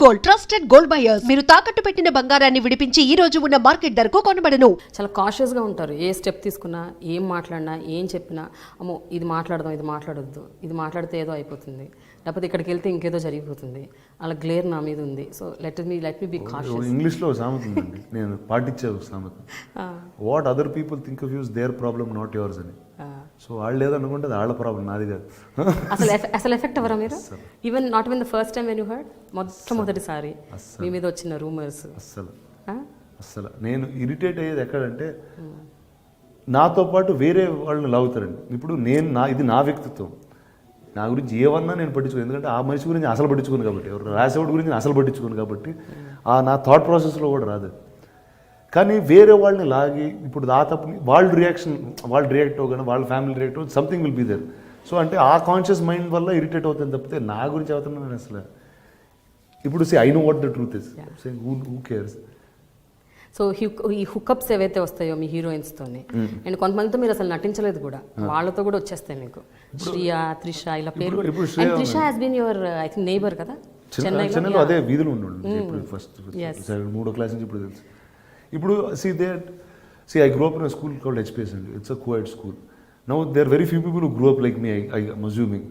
Gold trusted gold buyers. మీరు తాకట్టు పెట్టిన బంగారాన్ని విడిపించి ఈ రోజు ఉన్న మార్కెట్ ధరకు కొనబడను. చాలా కాషియస్గా ఉంటారు. ఏ స్టెప్ తీసుకున్నా, ఏం మాట్లాడినా, ఏం చెప్పినా, అమ్మో ఇది మాట్లాడదాం, ఇది మాట్లాడొద్దు, ఇది మాట్లాడితే ఏదో అయిపోతుంది, లేకపోతే ఇక్కడికి వెళ్తే ఇంకేదో జరిగిపోతుంది, అలా గ్లేర్ నా మీద ఉంది. So let me be cautious. ఇంగ్లీష్లో సామెత ఉందండి, నేను పాటించే సామెత, what other people think of use there problem not yours అని. సో వాళ్ళు లేదనుకుంటే అది వాళ్ళ ప్రాబ్లం, నాది కాదు. అసలు ఎఫెక్ట్ అవ్వరా మీరు? Even not even the first time when you heard, మొట్టమొదటిసారి మీ మీద వచ్చిన రూమర్స్? అస్సలు నేను ఇరిటేట్ అయ్యేది ఎక్కడంటే, నాతో పాటు వేరే వాళ్ళని లాగుతారండి. ఇప్పుడు ఇది నా వ్యక్తిత్వం, నా గురించి ఏమన్నా నేను పట్టించుకోను, ఎందుకంటే ఆ మనిషి గురించి అసలు పట్టించుకోను కాబట్టి, ఎవరు రాసేవాడి గురించి అసలు పట్టించుకోను కాబట్టి నా థాట్ ప్రాసెస్లో కూడా రాదు. కానీ వేరే వాళ్ళని లాగి ఇప్పుడు ఆ తప్పుని వాళ్ళు రియాక్ట్ అవ్వగానే, వాళ్ళ ఫ్యామిలీ రియాక్ట్ అవ్వ, something will be there. So అంటే ఆ కాన్షియస్ మైండ్ వల్ల ఇరిటేట్ అవుతుంది తప్పితే నా గురించి అవుతున్నాను అసలు. ఇప్పుడు I know what the truth is, who cares. So ఈ హుకప్స్ ఏవైతే వస్తాయో మీ హీరోయిన్స్తోని, అండ్ కొంతమందితో మీరు అసలు నటించలేదు కూడా, వాళ్ళతో కూడా వచ్చేస్తాయి మీకు. శ్రియా, త్రిష, ఇలా పేరు. Trisha has been your I think neighbour కదా చెన్నైలో, అదే వీధిలో ఉండండి. ఇప్పుడు ఫస్ట్ 3వ క్లాస్ నుంచి ఇప్పుడు తెలుసు. ఇప్పుడు I grew up in a school called HPS, and it's a co-ed school. Now there are very few people who grew up like me, I'm assuming.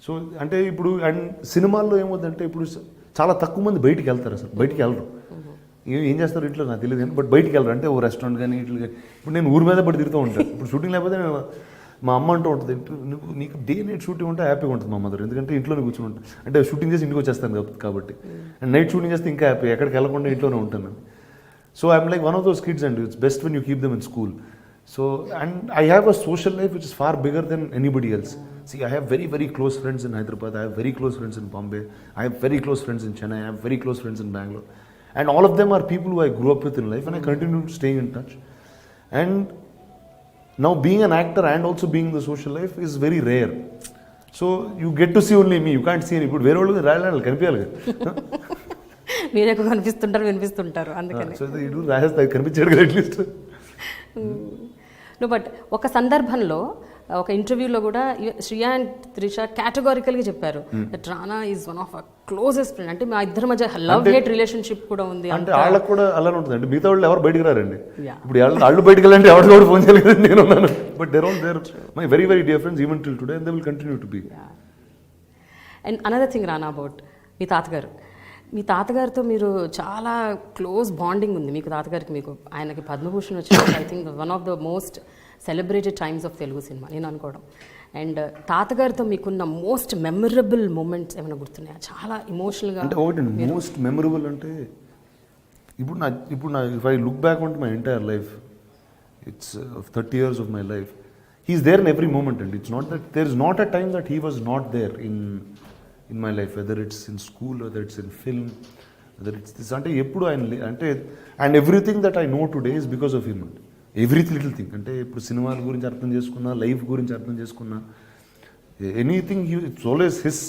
So అంటే ఇప్పుడు అండ్ సినిమాల్లో ఏమవుతుందంటే, ఇప్పుడు చాలా తక్కువ మంది బయటికి వెళ్తారు, అసలు బయటికి వెళ్ళరు. ఏం చేస్తారు ఇంట్లో నాకు తెలియదు కానీ, బట్ బయటికి వెళ్ళరు. అంటే ఓ రెస్టారెంట్ కానీ ఇట్లా కానీ. ఇప్పుడు నేను ఊరి మీద పడి తిరుగుతూ ఉంటాను. ఇప్పుడు షూటింగ్ లేకపోతే మా అమ్మ అంటూ ఉంటుంది, నీకు డే నైట్ షూటింగ్ ఉంటే హ్యాపీగా ఉంటుంది మా మదర్, ఎందుకంటే ఇంట్లోనే కూర్చొని ఉంటాను. అంటే షూటింగ్ చేసి ఇంటికి వచ్చేస్తాను కాబట్టి, అండ్ నైట్ షూటింగ్ చేస్తే ఇంకా హ్యాపీ, ఎక్కడికి వెళ్ళకుండా ఇంట్లోనే ఉంటాను. So I'm like one of those kids, and it's best when you keep them in school. So, and I have a social life which is far bigger than anybody else. See, I have very, very close friends in Hyderabad, I have very close friends in Bombay, I have very close friends in Chennai, I have very close friends in Bangalore. And all of them are people who I grew up with in life, and I continue to stay in touch. And now being an actor and also being in the social life is very rare. So you get to see only me, you can't see anybody. Where all రాయాలి కనిపించాలి కదా, మీరే కనిపిస్తుంటారు, వినిపిస్తుంటారు, అందుకని. So ఇది రాసేస్తా కనిపించాడు కదా at least. But ఒక సందర్భంలో, ఒక ఇంటర్వ్యూలో కూడా శ్రియా అండ్ త్రిష కేటగారికల్గా చెప్పారు that Rana is one of our closest friend. అంటే మా ఇద్దరి మధ్య లవ్ హేట్ రిలేషన్షిప్ కూడా ఉంది. అంటే వాళ్ళకి కూడా అలానే ఉంటుంది. అంటే మిగతా వాళ్ళు ఎవరు బయటకు రారండి. ఇప్పుడు వాళ్ళు బయటకు వెళ్ళాలంటే ఎవరు కూడా ఫోన్ చేయాలి కదా, నేను ఉన్నాను. But there all there my very very dear friends even till today, and they will continue to be. And another thing Rana, about మీ తాతగారితో మీరు చాలా క్లోజ్ బాండింగ్ ఉంది మీకు, తాతగారికి మీకు. ఆయనకి పద్మభూషణ్ వచ్చినప్పుడు I think one of the most celebrated times of Telugu cinema నేను అనుకోవడం. అండ్ తాతగారితో మీకున్న మోస్ట్ మెమరబుల్ మూమెంట్స్ ఏమైనా గుర్తున్నాయా? చాలా ఇమోషనల్గా. అంటే ఒకటి మోస్ట్ మెమరబుల్ అంటే, ఇప్పుడు నా if I look back on to my entire life, it's 30 years of my life, he's there in every moment, and it's not that there is not a time that he was not there in my life, whether it's in school, whether it's in film, whether it's this. అంటే ఎప్పుడు ఆయన అంటే, and everything that I know today is because of him. అంటే every little thing, అంటే ఇప్పుడు సినిమాల గురించి అర్థం చేసుకున్నా, లైఫ్ గురించి అర్థం చేసుకున్నా, anything it's always his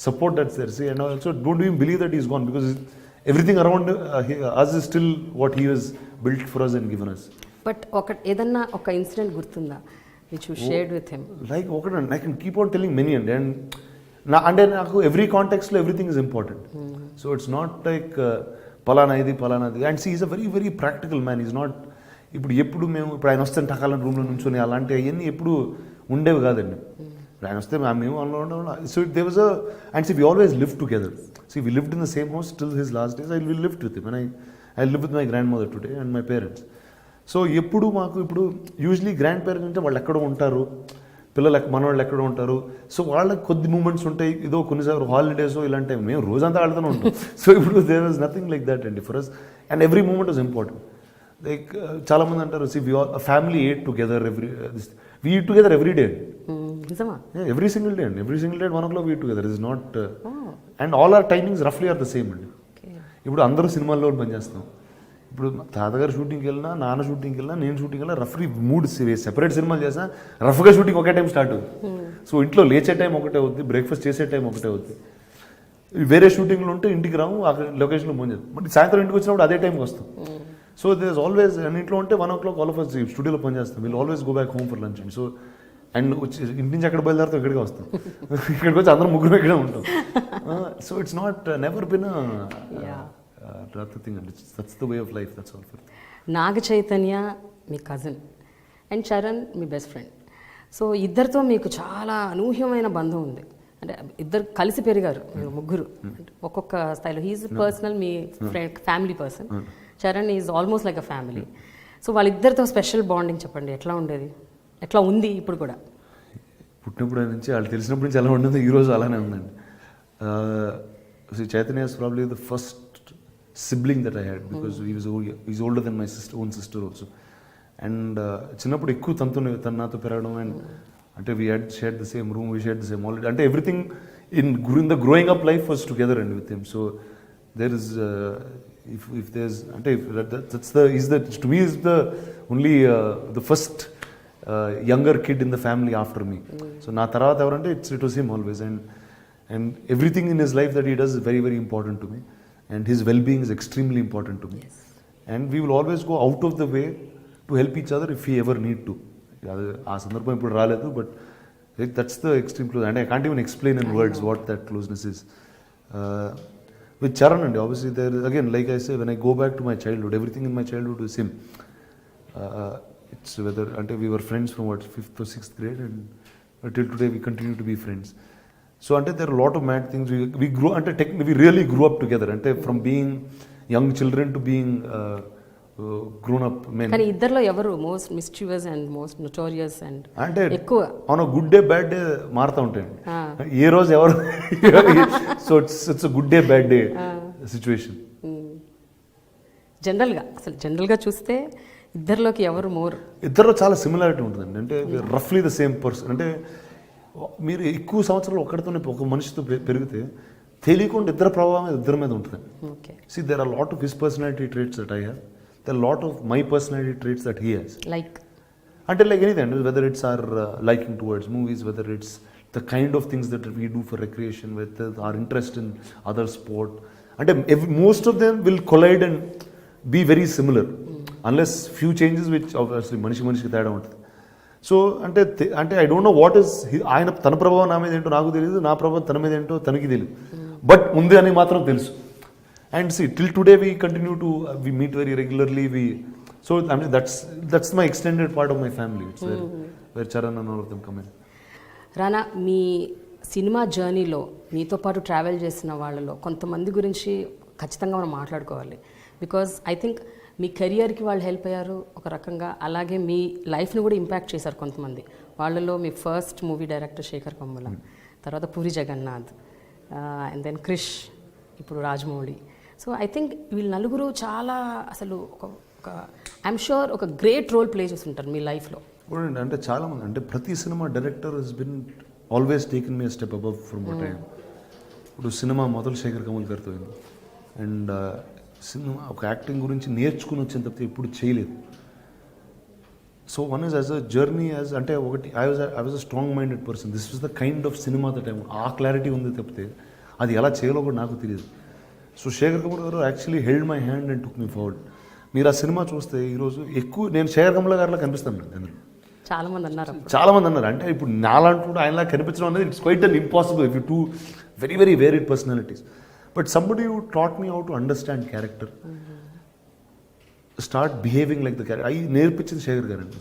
support that's there. And also don't you believe that is gone, because everything around us is still what he was built for us and given us. But ఏదన్నా ఒక incident గుర్తుందా which you shared with him? Like ఒకటి, I can keep on telling many అండి. And అంటే నాకు every కాంటెక్స్లో everything is important. So it's not like పలానాది. And she is a very very practical man. Is not ఇప్పుడు ఇప్పుడు ఆయన వస్తే టకాలని రూమ్లో నుంచొని అలాంటి అవన్నీ ఎప్పుడు ఉండేవి కాదండి. ఇప్పుడు ఆయన వస్తే మేము అలా. So they was and see we always live together. See we lived in the same house till his last days. I will live with him, and I live with my grandmother today and my parents. So ఎప్పుడు మాకు ఇప్పుడు usually grand parents అంటే వాళ్ళు ఎక్కడో ఉంటారు, పిల్లలు మనవాళ్ళు ఎక్కడ ఉంటారు. సో వాళ్ళకి కొద్ది మూమెంట్స్ ఉంటాయి, ఏదో కొన్నిసార్లు హాలిడేస్ ఇలాంటి టైం, మేము రోజంతా ఆడుతూనే ఉంటాం. సో ఇప్పుడు there was nothing like that అండి for us, and every moment was important. Like చాలామంది అంటారు, see family ate together, we eat together every day. Yeah, every single day, and every single day at 1 o'clock we eat together. It is not and all our timings roughly are the same అండి. ఇప్పుడు అందరూ సినిమాల్లో పనిచేస్తాం. ఇప్పుడు తాతగారు షూటింగ్కి వెళ్ళినా, నాన్న షూటింగ్కి వెళ్ళినా, నేను షూటింగ్ వెళ్ళినా, రఫ్లీ 3 సెపరేట్ సినిమాలు చేసినా రఫ్గా షూటింగ్ ఒకే టైం స్టార్ట్ అవుతుంది. సో ఇంట్లో లేచే టైం ఒకటే అవుద్ది, బ్రేక్ఫాస్ట్ చేసే టైం ఒకటే అవుద్ది. వేరే షూటింగ్లు ఉంటే ఇంటికి రాము, అక్కడ లొకేషన్లో ఫోన్ చేస్తాం. బట్ సాయంత్రం ఇంటికి వచ్చినప్పుడు అదే టైంకి వస్తాం. సో దే ఇస్ ఆల్వేస్, ఇంట్లో ఉంటే 1 o'clock ఆల్ ఆఫ్ us స్టూడియోలో పనిచేస్తాం. Will always go back home for lunch. So and ఇంటి నుంచి అక్కడ బయలుదేరితే ఇక్కడికి వస్తాం, ఇక్కడికి వచ్చి అందరం ముగ్గురు ఇక్కడే ఉంటాం. So it's not never been thing అండి, that's the way of life, that's all. Naga Chaitanya మీ కజిన్ అండ్ చరణ్ మీ బెస్ట్ ఫ్రెండ్. సో ఇద్దరితో మీకు చాలా అనూహ్యమైన బంధం ఉంది. అంటే ఇద్దరు కలిసి పెరిగారు మీరు ముగ్గురు, ఒక్కొక్క స్థాయిలో. హీఈస్ పర్సనల్ మీ friend family person, Charan is almost like a family. So వాళ్ళిద్దరితో స్పెషల్ బాండింగ్ చెప్పండి, ఎట్లా ఉండేది, ఎట్లా ఉంది ఇప్పుడు కూడా? పుట్టినప్పుడు నుంచి వాళ్ళు తెలిసినప్పటి నుంచి ఎలా ఉండేది ఈరోజు అలానే ఉందండి. Chaitanya is probably the first sibling that I had, because he's older than my own sister also. And చిన్నప్పుడు ఎక్కువ తన నాతో పెరగడం, అండ్ అంటే we had shared the same room, we shared the same holiday, అంటే everything in the growing up life was together and with him. So there is if there's అంటే that's the to me is the only the first younger kid in the family after me. So నా తర్వాత ఎవరంటే it was him always, and everything in his life that he does is very very important to me. And his well-being is extremely important to me. Yes. And we will always go out of the way to help each other if we ever need to. Aa sandarbham ippudu raaledu, but that's the extreme close, and I can't even explain in words what that closeness is. With Charan, and obviously there is, again, like I say, when I go back to my childhood, everything in my childhood is him. It's whether until we were friends from 5th or 6th grade, and until today we continue to be friends. So until there are a lot of mad things, we grew, we really grew up together, from being young children to being grown up men. కానీ ఇద్దర్లో ఎవరు most mischievous and most notorious and అంటే ఎక్కువ on a good day bad day మారుతూ ఉంటాయండి. ఏ రోజు ఎవరు so it's a good day bad day situation. జనరల్గా చూస్తే ఇద్దరిలోకి ఎవరు మోర్? ఇద్దరిలో చాలా సిమిలారిటీ ఉంటుందండి. అంటే రఫ్లీ ద సేమ్ పర్సన్. అంటే మీరు ఎక్కువ సంవత్సరాలు ఒకటితోనే ఒక మనిషితో పెరిగితే తెలియకుండా ఇద్దరు ప్రభావం ఇద్దరి మీద ఉంటుంది. See, there are a lot of his personality traits that I have. There are a lot of my personality traits that he has. Like anything, whether it's our liking towards movies, whether it's the kind of things that we do for recreation, whether our interest in other sport. Most of them will collide and be very similar, unless few changes, which obviously మనిషికి తేడా ఉంటుంది. So అంటే I don't know what is ఆయన, తన ప్రభావం నా మీద ఏంటో నాకు తెలియదు, నా ప్రభావం తన మీద ఏంటో తనకి తెలియదు, బట్ ఉంది అని మాత్రం తెలుసు. And see till today we continue to we meet very regularly. So that's my extended part of my family. It's where Charan and all of them come in. Rana, మీ సినిమా జర్నీలో మీతో పాటు ట్రావెల్ చేసిన వాళ్ళలో కొంతమంది గురించి ఖచ్చితంగా మనం మాట్లాడుకోవాలి. బికాజ్ ఐ థింక్ మీ కెరియర్కి వాళ్ళు హెల్ప్ అయ్యారు ఒక రకంగా, అలాగే మీ లైఫ్ని కూడా ఇంపాక్ట్ చేశారు కొంతమంది. వాళ్ళలో మీ first movie director Sekhar Kammula, తర్వాత పూరి జగన్నాథ్, అండ్ దెన్ క్రిష్, ఇప్పుడు రాజమౌళి. సో ఐ థింక్ వీళ్ళు నలుగురు చాలా అసలు ఒక ఐఎమ్ షూర్ ఒక గ్రేట్ రోల్ ప్లే చేస్తుంటారు మీ లైఫ్లో. అంటే చాలామంది, అంటే ప్రతి cinema director has been always taken me step above from what I am. ఇప్పుడు సినిమా మొదలు శేఖర్ కమ్ముల గారితో అయింది, అండ్ సినిమా ఒక యాక్టింగ్ గురించి నేర్చుకుని వచ్చిన తప్పితే ఎప్పుడు చేయలేదు. So one is as a journey as, అంటే ఒకటి I was a strong minded person. This was the kind of cinema that ఆ క్లారిటీ ఉంది తప్పితే అది ఎలా చేయాలో కూడా నాకు తెలియదు. సో శేఖర్ కమల్ గారు actually held my hand and took me forward. మీరు ఆ సినిమా చూస్తే ఈరోజు ఎక్కువ నేను శేఖర్ కమల్ గారిలా కనిపిస్తాను అందులో. చాలామంది అన్నారు అంటే ఇప్పుడు నాలంటూ ఆయనలా కనిపించడం అనేది it's quite an impossible if you two very very varied personalities. But somebody who taught me how to understand character, start behaving like the character. I నేర్పించింది శేఖర్ గారు అండి.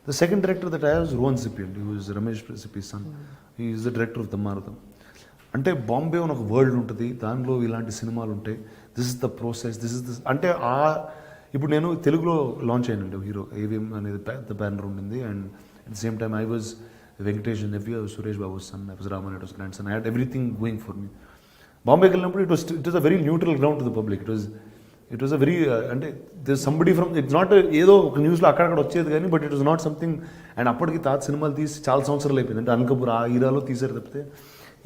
The second director that I have is Rohan Sippy, who is Ramesh Sippy's son. He is the director of Dhammarutam. అంటే బాంబే అని ఒక world ఉంటుంది, దానిలో ఇలాంటి సినిమాలు ఉంటాయి. This is the process, this is this. అంటే ఇప్పుడు నేను తెలుగులో లాంచ్ అయినండి హీరో ఏవిఎం అనేది పెద్ద బ్యానర్ ఉండింది. And at the same time I was Venkatesh nephew, Suresh Babu son, I was రామానాయుడు's grandson. I had everything going for me. బాంబేకి వెళ్ళినప్పుడు it was a very neutral ground to the public. It was a very, అంటే this somebody from, it's not ఏదో ఒక న్యూస్లో అక్కడక్కడ వచ్చేది కానీ, but it was not something. And అప్పటికి తాత సినిమాలు తీసి చాలా సంవత్సరాలు అయిపోయింది. అంటే అనకపూర్ ఆ ఈరాలో తీసారు తప్పితే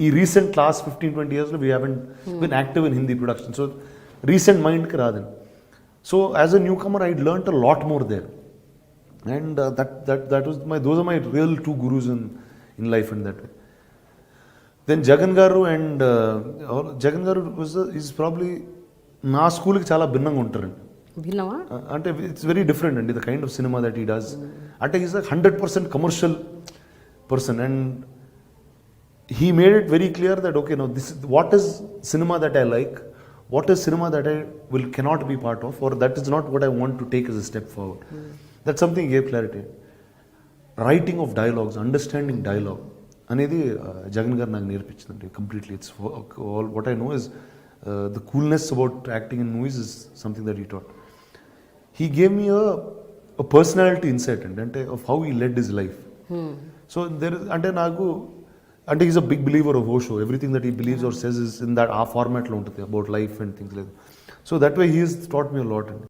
ఈ రీసెంట్ లాస్ట్ 15-20 yearsలో we haven't been active in Hindi production. So recent మైండ్కి రాదండి. So as a newcomer I learned a lot more there. And those are my real two gurus in life in that way. Then Jagan Garu and Jagan Garu is probably నా స్కూల్కి చాలా భిన్నంగా ఉంటారండి. భిన్నమా అంటే it's very different అండి the kind of cinema that he does. అంటే is 100% commercial person, and he made it very clear that okay, now this is what is cinema that I like, what is cinema that I cannot be part of, or that is not what I want to take as a step forward. That's something he gave clarity. Writing of dialogues, understanding dialogue అనేది జగన్ గారు నాకు నేర్పించిందండి completely. It's all what I know is the coolness about acting in movies is something that he taught. He gave me a personality insight అండి, అంటే of how he led his life. So there అంటే నాకు అంటే is a big believer of Osho. Everything that he believes or says is in that ఆ ఫార్మాట్లో ఉంటుంది about life and things like. So that way he is taught me a lot అండి.